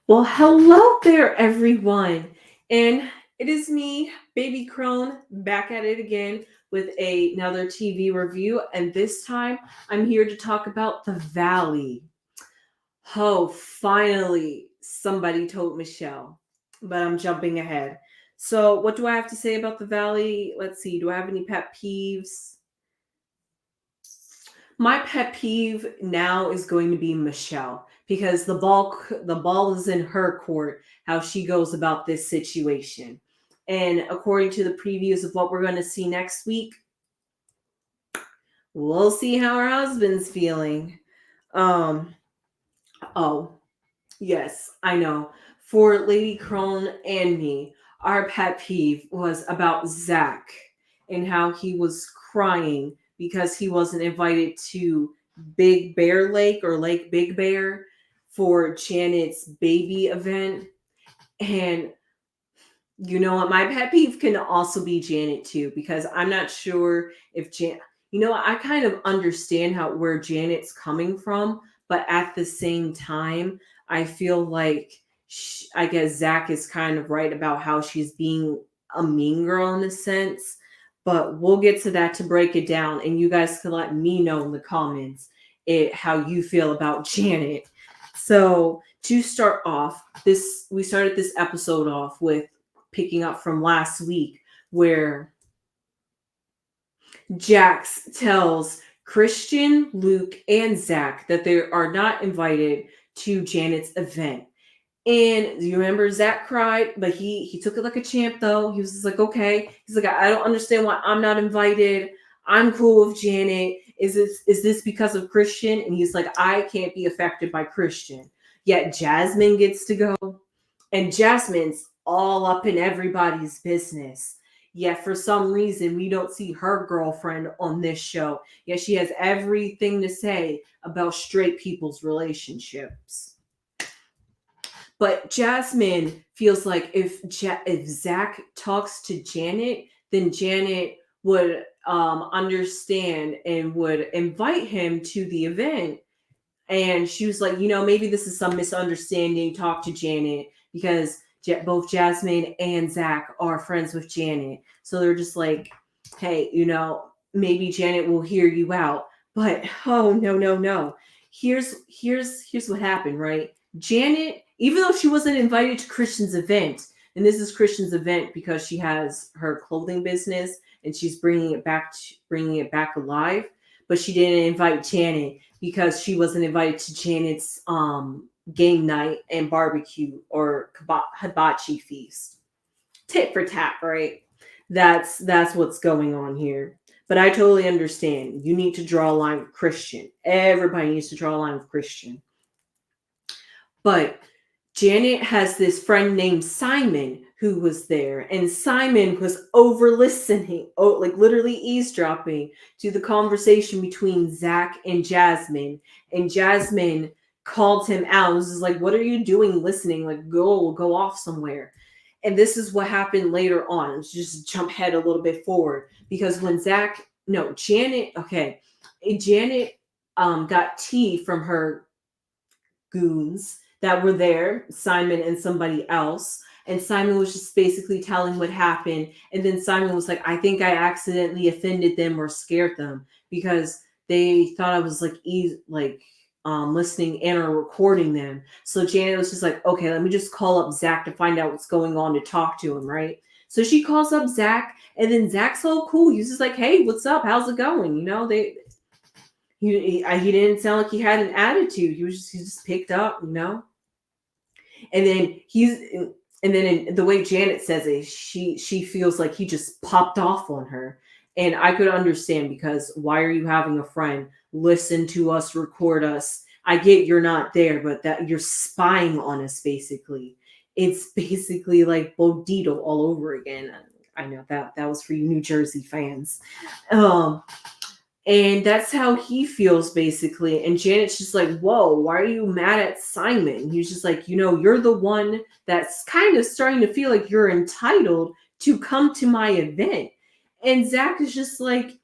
Well, hello there, everyone. And it is me, Baby Crone, back at it again with another TV review. And this time I'm here to talk about The Valley. Oh, finally, somebody told Michelle, but I'm jumping ahead. So, what do I have to say about The Valley? Let's see. Do I have any pet peeves? My pet peeve now is going to be Michelle because the ball is in her court how she goes about this situation. And according to the previews of what we're going to see next week, we'll see how her husband's feeling. Um oh, yes, I know. For Lady Crone and me, our pet peeve was about Zach and how he was crying because he wasn't invited to Big Bear Lake or Lake Big Bear for Janet's baby event. And you know what? My pet peeve can also be Janet too, because I'm not sure if I kind of understand how where Janet's coming from, but at the same time, I feel like I guess Zach is kind of right about how she's being a mean girl in a sense. But we'll get to that to break it down, and you guys can let me know in the comments how you feel about Janet. So to start off, this we started this episode off with picking up from last week where Jax tells Christian, Luke, and Zach that they are not invited to Janet's event. And you remember Zach cried, but he took it like a champ though. He was just like, okay. He's like, I don't understand why I'm not invited. I'm cool with Janet. Is this because of Christian? And he's like, I can't be affected by Christian. Yet Jasmine gets to go. And Jasmine's all up in everybody's business. Yet for some reason, we don't see her girlfriend on this show. Yet she has everything to say about straight people's relationships. But Jasmine feels like if Zach talks to Janet, then Janet would understand and would invite him to the event. And she was like, maybe this is some misunderstanding. Talk to Janet because both Jasmine and Zach are friends with Janet. So they're just like, hey, maybe Janet will hear you out. But oh no, no, no. Here's what happened, right? Janet, even though she wasn't invited to Christian's event, and this is Christian's event because she has her clothing business and she's bringing it back alive, but she didn't invite Janet because she wasn't invited to Janet's game night and barbecue or hibachi feast. Tit for tat, right? That's what's going on here. But I totally understand. You need to draw a line with Christian. Everybody needs to draw a line with Christian. But Janet has this friend named Simon who was there, and Simon was over listening, like literally eavesdropping to the conversation between Zach and Jasmine. And Jasmine called him out. It was just like, "What are you doing listening? Like, go off somewhere." And this is what happened later on. Let's just jump ahead a little bit forward because when Janet, okay, Janet got tea from her goons that were there, Simon and somebody else. And Simon was just basically telling what happened. And then Simon was like, I think I accidentally offended them or scared them because they thought I was listening and or recording them. So Janet was just like, okay, let me just call up Zach to find out what's going on to talk to him, right? So she calls up Zach, and then Zach's all cool. He's just like, hey, what's up? How's it going? He didn't sound like he had an attitude. He just picked up, And then in the way Janet says it, she feels like he just popped off on her. And I could understand because why are you having a friend listen to us, record us? I get you're not there, but that you're spying on us basically. It's basically like Bodito all over again. I know that was for you New Jersey fans. Um and that's how he feels basically. And Janet's just like, whoa, why are you mad at Simon? He's just like, you're the one that's kind of starting to feel like you're entitled to come to my event. And Zach is just like,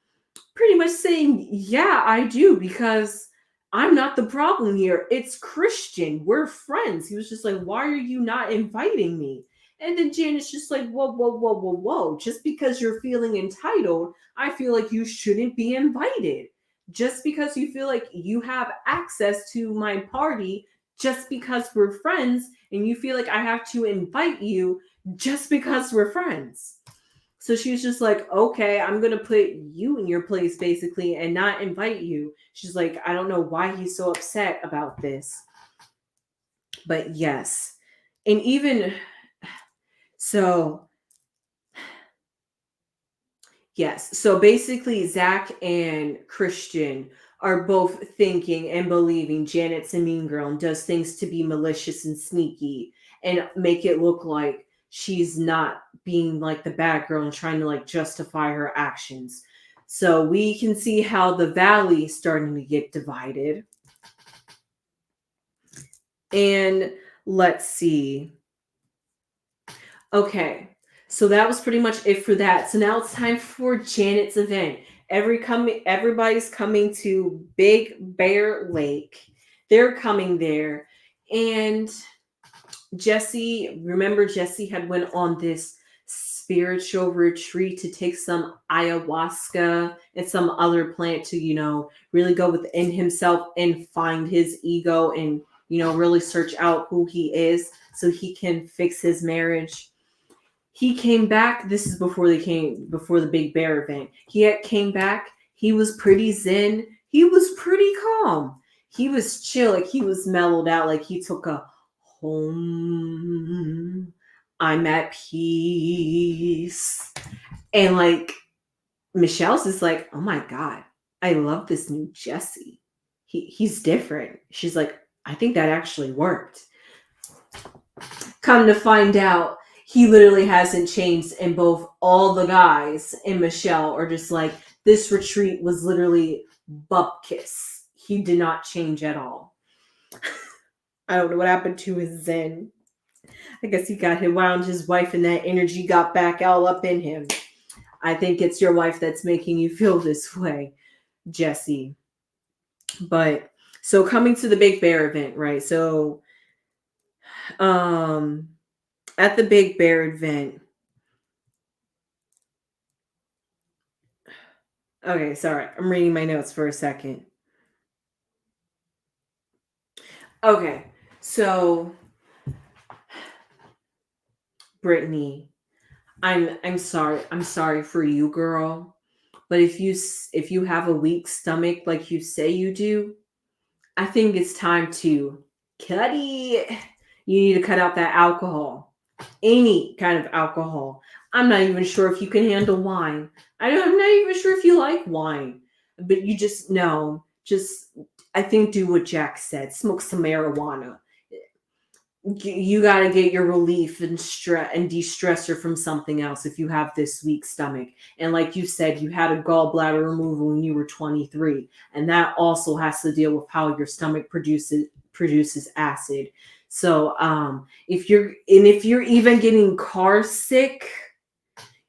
pretty much saying, yeah, I do, because I'm not the problem here. It's Christian. We're friends. He was just like, why are you not inviting me? And then Janet's just like, whoa, whoa, whoa, whoa, whoa. Just because you're feeling entitled, I feel like you shouldn't be invited. Just because you feel like you have access to my party, just because we're friends, and you feel like I have to invite you just because we're friends. So she was just like, okay, I'm going to put you in your place basically and not invite you. She's like, I don't know why he's so upset about this. But yes. And even so, yes. So basically, Zach and Christian are both thinking and believing Janet's a mean girl and does things to be malicious and sneaky and make it look like she's not being like the bad girl and trying to like justify her actions. So we can see how the valley is starting to get divided. And let's see. Okay. So that was pretty much it for that. So now it's time for Janet's event. Everybody's coming to Big Bear Lake. They're coming there. And remember Jesse had went on this spiritual retreat to take some ayahuasca and some other plant to, really go within himself and find his ego and, really search out who he is so he can fix his marriage. He came back. This is before the Big Bear event. Came back. He was pretty zen. He was pretty calm. He was chill. Like he was mellowed out. Like he took a home. I'm at peace. And like Michelle's just like, oh my God, I love this new Jesse. He's different. She's like, I think that actually worked. Come to find out, he literally hasn't changed, and both all the guys and Michelle are just like, this retreat was literally bupkis. He did not change at all. I don't know what happened to his zen. I guess he got around his wife and that energy got back all up in him. I think it's your wife that's making you feel this way, Jesse. But so coming to the Big Bear event, right? So at the Big Bear event, okay, sorry. I'm reading my notes for a second. Okay, so Britany, I'm sorry. I'm sorry for you, girl. But if you have a weak stomach like you say you do, I think it's time to cut it. You need to cut out that alcohol. Any kind of alcohol. I'm not even sure if you can handle wine. I'm not even sure if you like wine. But you just no. I think do what Jack said. Smoke some marijuana. You got to get your relief and stress and de-stressor from something else if you have this weak stomach. And like you said, you had a gallbladder removal when you were 23, and that also has to deal with how your stomach produces acid. So if you're even getting car sick,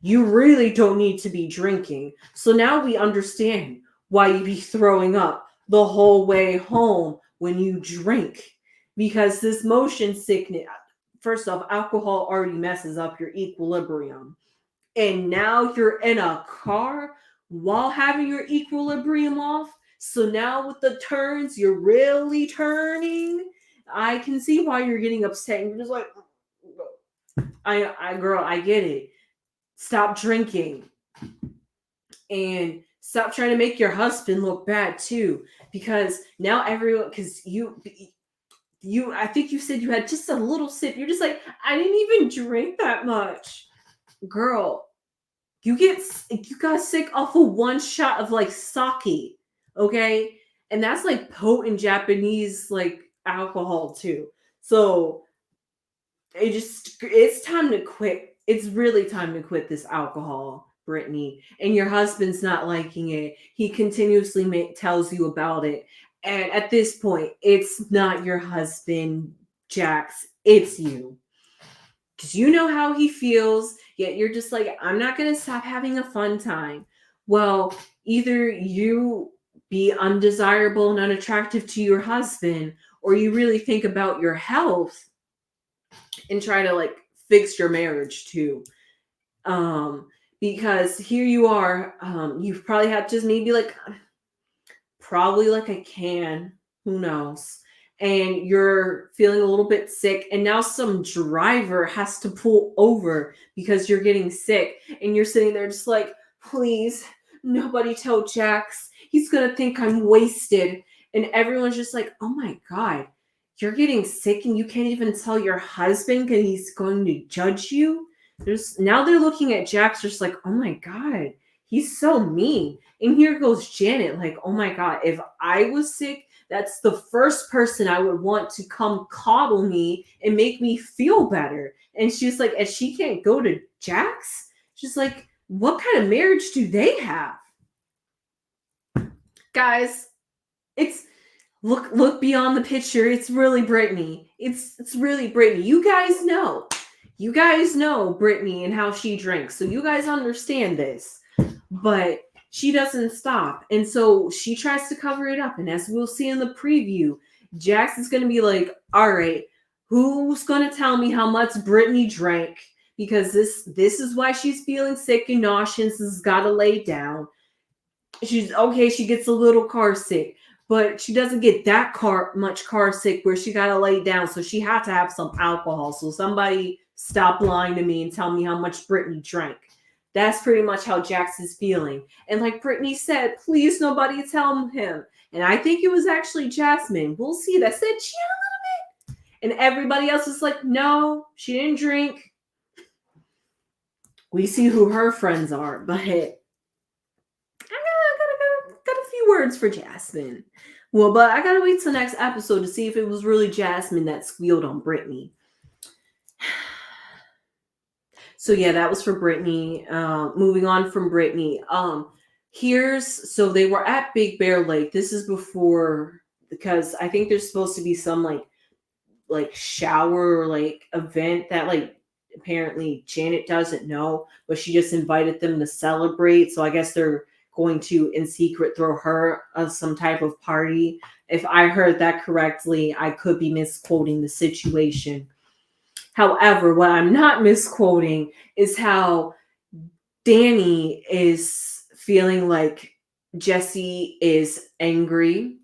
you really don't need to be drinking. So now we understand why you be throwing up the whole way home when you drink. Because this motion sickness, first off, alcohol already messes up your equilibrium. And now you're in a car while having your equilibrium off. So now with the turns, you're really turning. I can see why you're getting upset. You're just like, girl, I get it. Stop drinking. And stop trying to make your husband look bad too. Because now because I think you said you had just a little sip. You're just like, I didn't even drink that much. Girl, you got sick off of one shot of like sake, okay? And that's like potent Japanese like alcohol too. So it's time to quit. It's really time to quit this alcohol, Britany. And your husband's not liking it. He continuously tells you about it. And at this point, it's not your husband, Jax. It's you. Because you know how he feels, yet you're just like, I'm not going to stop having a fun time. Well, either you be undesirable and unattractive to your husband, or you really think about your health and try to like fix your marriage too. Um, because here you are, you've probably had just maybe like probably like a can, who knows? And you're feeling a little bit sick, and now some driver has to pull over because you're getting sick, and you're sitting there just like, please, nobody tell Jax. He's gonna think I'm wasted. And everyone's just like, oh my God, you're getting sick and you can't even tell your husband because he's going to judge you. There's now they're looking at Jax just like, oh my God, he's so mean. And here goes Janet, like, oh my God, if I was sick, that's the first person I would want to come coddle me and make me feel better. And she's like, and she can't go to Jax? She's like, what kind of marriage do they have? Guys, it's look beyond the picture. It's really Britany. It's really Britany. You guys know. You guys know Britany and how she drinks. So you guys understand this. But she doesn't stop. And so she tries to cover it up. And as we'll see in the preview, Jax is going to be like, all right, who's going to tell me how much Britany drank? Because this is why she's feeling sick and nauseous. Has got to lay down. She's okay. She gets a little car sick, but she doesn't get that much car sick where she got to lay down. So she had to have some alcohol. So somebody stop lying to me and tell me how much Britany drank. That's pretty much how Jax is feeling. And like Britany said, please nobody tell him. And I think it was actually Jasmine. We'll see. That said she had a little bit. And everybody else is like, no, she didn't drink. We see who her friends are. But I got a few words for Jasmine. Well, but I got to wait till next episode to see if it was really Jasmine that squealed on Britany. So yeah, that was for Britany. Moving on from Britany. So they were at Big Bear Lake. This is before, because I think there's supposed to be some like shower or like event that like apparently Janet doesn't know, but she just invited them to celebrate. So I guess they're going to in secret throw her some type of party. If I heard that correctly, I could be misquoting the situation. However, what I'm not misquoting is how Danny is feeling like Jesse is angry,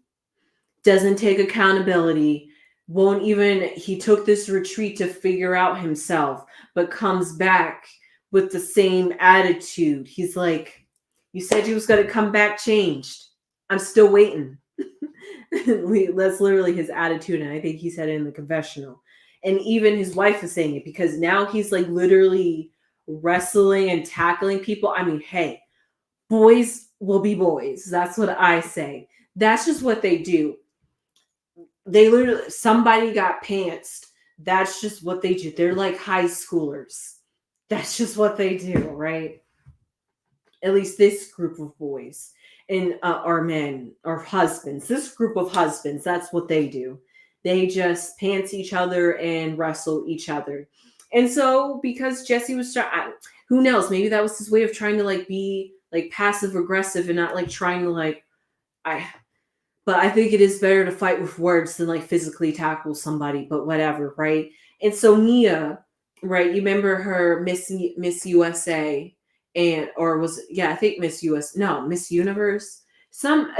doesn't take accountability, he took this retreat to figure out himself, but comes back with the same attitude. He's like, you said you was going to come back changed. I'm still waiting. That's literally his attitude. And I think he said it in the confessional. And even his wife is saying it, because now he's like literally wrestling and tackling people. I mean, hey, boys will be boys. That's what I say. That's just what they do. They literally, somebody got pantsed. That's just what they do. They're like high schoolers. That's just what they do, right? At least this group of boys and are men or husbands. This group of husbands, that's what they do. They just pants each other and wrestle each other. And so because Jesse was trying, who knows, maybe that was his way of trying to like be like passive aggressive and not like trying to like, but I think it is better to fight with words than like physically tackle somebody, but whatever, right? And so Nia, right, you remember her Miss USA I think Miss Universe.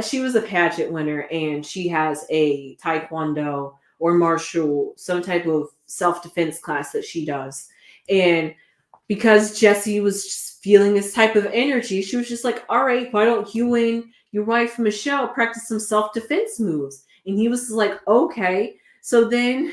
She was a pageant winner, and she has a taekwondo or martial, some type of self-defense class that she does. And because Jesse was just feeling this type of energy, she was just like, all right, why don't you and your wife Michelle practice some self-defense moves? And he was like, okay. So then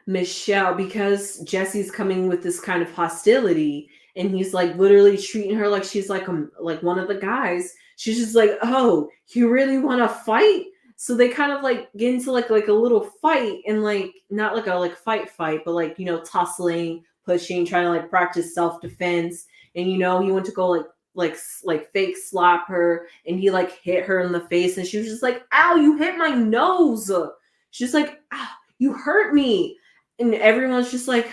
Michelle, because Jesse's coming with this kind of hostility, and he's like literally treating her like she's like one of the guys. She's just like, oh, you really want to fight? So they kind of like get into like a little fight, and like not like a fight, but like, you know, tussling, pushing, trying to like practice self-defense. And you know, he went to go like fake slap her, and he like hit her in the face, and she was just like, ow, you hit my nose. She's like, ow, you hurt me. And everyone's just like,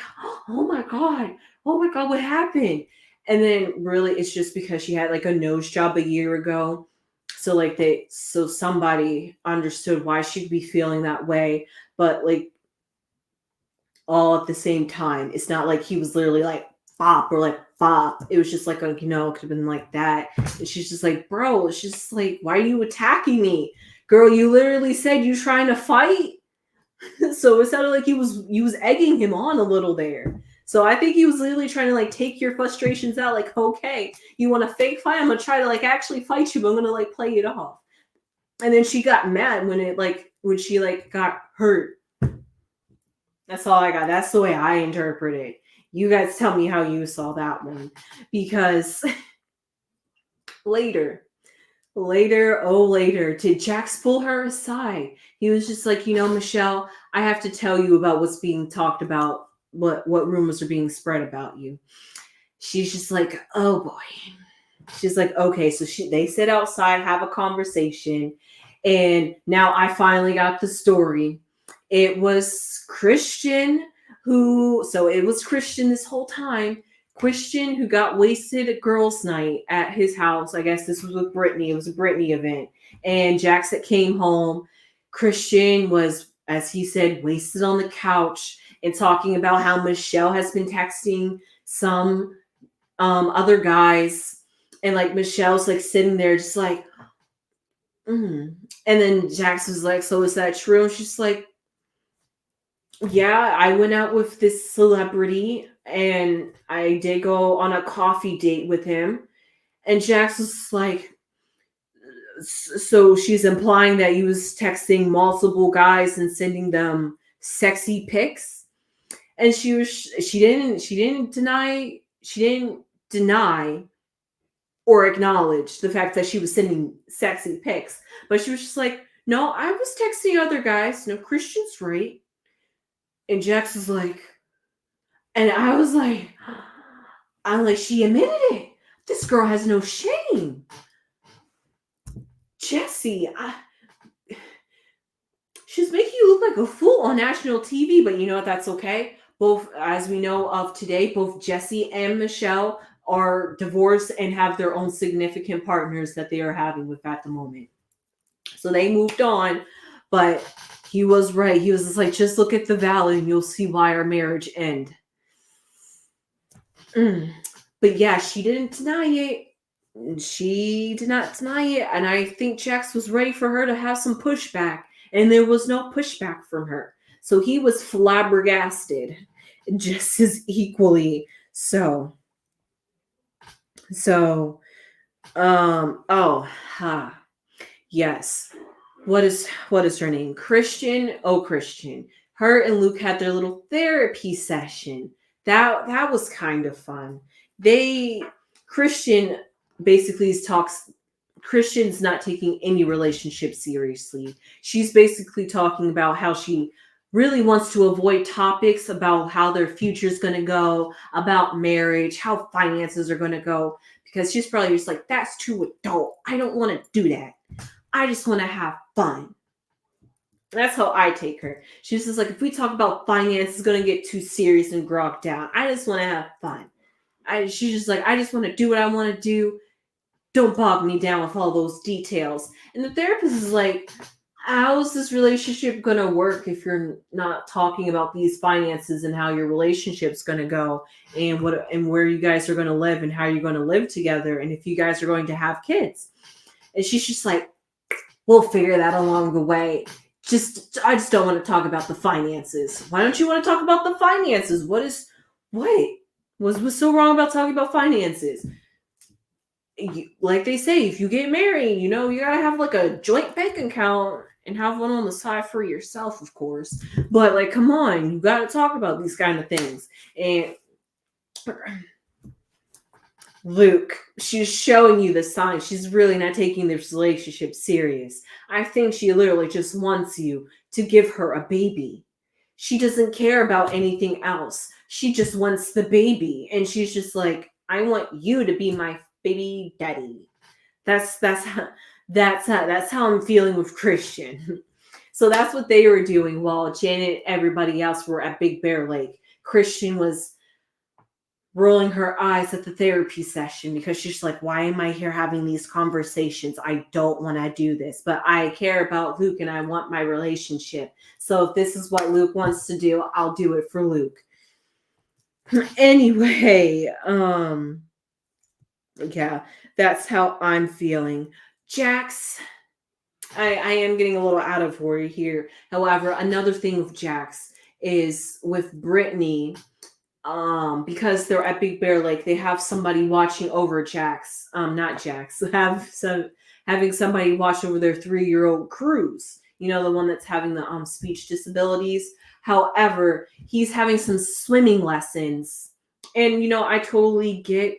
oh my God, what happened? And then really it's just because she had like a nose job a year ago. So like so somebody understood why she'd be feeling that way, but like all at the same time. It's not like he was literally like fop or like fop. It was just like, it could have been like that. And she's just like, bro, it's just like, why are you attacking me? Girl, you literally said you trying to fight. So it sounded like you was egging him on a little there. So I think he was literally trying to like take your frustrations out. Like, okay, you want to fake fight? I'm gonna try to like actually fight you, but I'm gonna like play it off. And then she got mad when she like got hurt. That's all I got. That's the way I interpret it. You guys tell me how you saw that one. Because later, did Jax pull her aside? He was just like, Michelle, I have to tell you about what's being talked about, what rumors are being spread about you. She's just like, oh boy. She's like, okay, so they sit outside, have a conversation, and now I finally got the story. It was Christian it was Christian this whole time. Christian who got wasted at girls' night at his house. I guess this was with Britany. It was a Britany event. And Jackson came home. Christian was, as he said, wasted on the couch and talking about how Michelle has been texting some other guys. And like Michelle's like sitting there just like, And then Jax was like, so is that true? And she's like, yeah, I went out with this celebrity and I did go on a coffee date with him. And Jax was like, so she's implying that he was texting multiple guys and sending them sexy pics. And she didn't deny or acknowledge the fact that she was sending sexy pics. But she was just like, no, I was texting other guys. No, Christian's right. And Jax was like, and I was like, she admitted it. This girl has no shame. Jesse, she's making you look like a fool on national TV, but you know what? That's okay. Both, as we know of today, both Jesse and Michelle are divorced and have their own significant partners that they are having with at the moment. So they moved on, but he was right. He was just like, just look at the valley and you'll see why our marriage ended. But yeah, she didn't deny it. She did not deny it. And I think Jax was ready for her to have some pushback. And there was no pushback from her. So he was flabbergasted just as equally. Yes. What is her name? Christian. Oh, Christian. Her and Luke had their little therapy session. That was kind of fun. Christian basically talks. Christian's not taking any relationship seriously. She's basically talking about how she really wants to avoid topics about how their future is going to go, about marriage, how finances are going to go, because she's probably just like, that's too adult. I don't want to do that. I just want to have fun. That's how I take her. She's just like, if we talk about finance, it's going to get too serious and grogged down. I just want to have fun. She's just like, I just want to do what I want to do. Don't bog me down with all those details. And the therapist is like, how's this relationship going to work if you're not talking about these finances and how your relationship's going to go and where you guys are going to live and how you're going to live together and if you guys are going to have kids? And she's just like, we'll figure that along the way. I just don't want to talk about the finances. Why don't you want to talk about the finances? What's so wrong about talking about finances? Like they say, if you get married, you gotta have like a joint bank account and have one on the side for yourself, of course. But like, come on, you gotta talk about these kind of things. And Luke, she's showing you the signs. She's really not taking this relationship serious. I think she literally just wants you to give her a baby. She doesn't care about anything else. She just wants the baby. And she's just like, I want you to be my baby daddy. That's how I'm feeling with Christian. So that's what they were doing while Janet and everybody else were at Big Bear Lake. Christian was rolling her eyes at the therapy session because she's like, why am I here having these conversations? I don't want to do this, but I care about Luke and I want my relationship. So if this is what Luke wants to do, I'll do it for Luke. Anyway, yeah, that's how I'm feeling. Jax, I am getting a little out of order here. However, another thing with Jax is with Britany, because they're at Big Bear Lake, they have somebody watching over Jax, not Jax, having somebody watch over their 3-year-old Cruz, the one that's having the speech disabilities. However, he's having some swimming lessons, and I totally get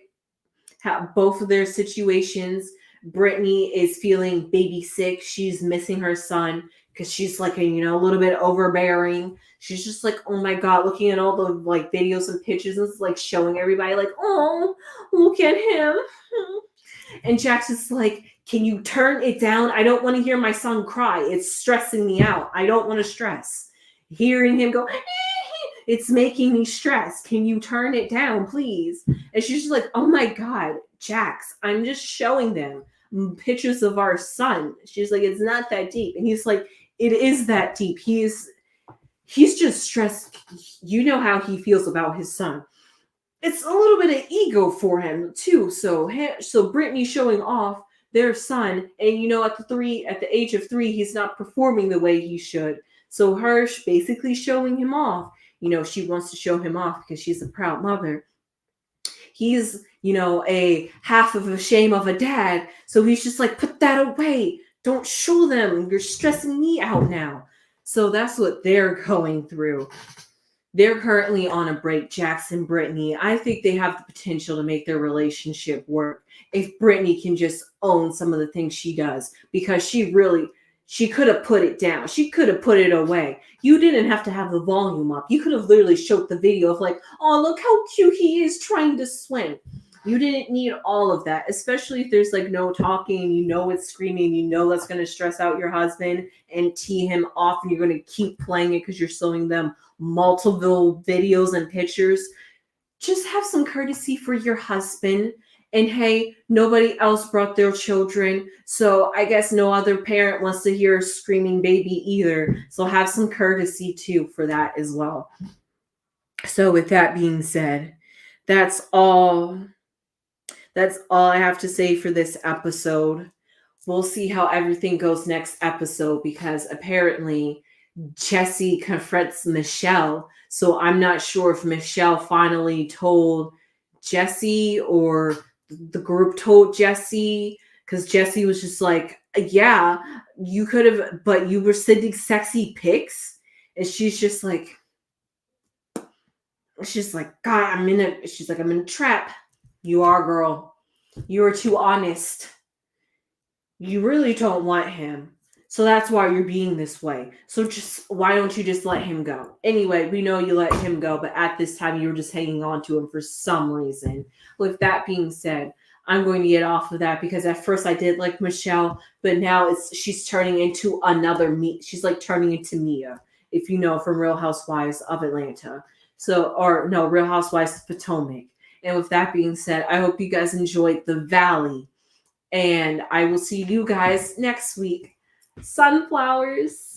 how both of their situations. Britany is feeling baby sick. She's missing her son because she's like a little bit overbearing. She's just like, oh my god, looking at all the like videos and pictures and like showing everybody like, oh, look at him. And Jax is like, can you turn it down? I don't want to hear my son cry. It's stressing me out. I don't want to stress. Hearing him go, it's making me stress. Can you turn it down, please? And she's just like, oh my god, Jax, I'm just showing them pictures of our son. She's like, it's not that deep. And he's like, it is that deep. He's just stressed. You know how he feels about his son. It's a little bit of ego for him too. So Britany showing off their son, and at the age of 3, he's not performing the way he should. So her basically showing him off. She wants to show him off because she's a proud mother. He's, a half of a shame of a dad. So he's just like, put that away. Don't show them. You're stressing me out now. So that's what they're going through. They're currently on a break, Jax and Britany. I think they have the potential to make their relationship work if Britany can just own some of the things she does, because she could have put it down. She could have put it away. You didn't have to have the volume up. You could have literally showed the video of like, oh, look how cute he is trying to swim. You didn't need all of that, especially if there's like no talking, it's screaming, that's going to stress out your husband and tee him off, and you're going to keep playing it because you're showing them multiple videos and pictures. Just have some courtesy for your husband. And hey, nobody else brought their children, so I guess no other parent wants to hear a screaming baby either. So have some courtesy too for that as well. So with that being said, that's all I have to say for this episode. We'll see how everything goes next episode, because apparently Jesse confronts Michelle. So I'm not sure if Michelle finally told Jesse or the group told Jesse, because Jesse was just like, yeah, you could have, but you were sending sexy pics. And she's like, God, I'm in a trap. You are, girl. You are too honest. You really don't want him. So that's why you're being this way. So why don't you just let him go? Anyway, we know you let him go, but at this time you were just hanging on to him for some reason. With that being said, I'm going to get off of that, because at first I did like Michelle, but now she's turning into another me. She's like turning into Mia, if you know, from Real Housewives of Atlanta. Real Housewives of Potomac. And with that being said, I hope you guys enjoyed The Valley. And I will see you guys next week. Sunflowers.